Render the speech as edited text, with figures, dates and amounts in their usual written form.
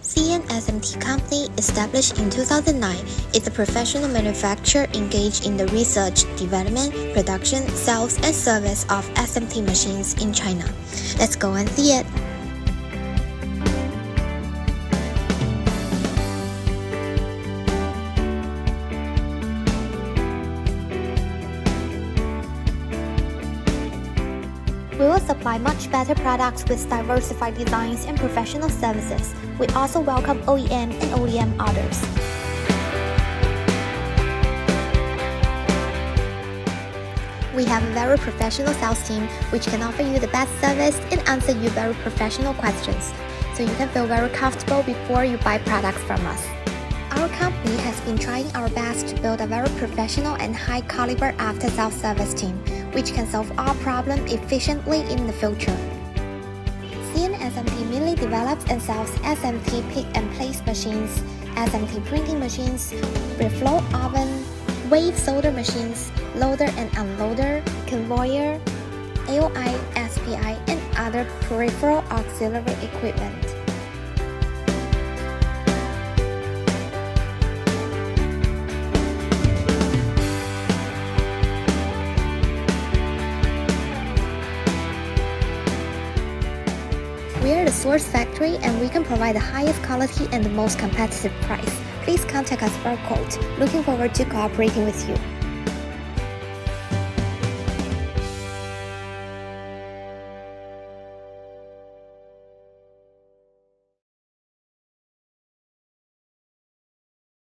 CN SMT Company, established in 2009, is a professional manufacturer engaged in the research, development, production, sales, and service of SMT machines in China. Let's go and see it. We will supply much better products with diversified designs and professional services. We also welcome OEM and ODM orders. We have a very professional sales team which can offer you the best service and answer you very professional questions, so you can feel very comfortable before you buy products from us. Our company has been trying our best to build a very professional and high caliber after-sales service team, which can solve all problems efficiently in the future. CN SMT mainly develops and sells SMT pick and place machines, SMT printing machines, reflow oven, wave solder machines, loader and unloader, conveyor, AOI, SPI, and other peripheral auxiliary equipment. We are the source factory and we can provide the highest quality and the most competitive price. Please contact us for a quote. Looking forward to cooperating with you.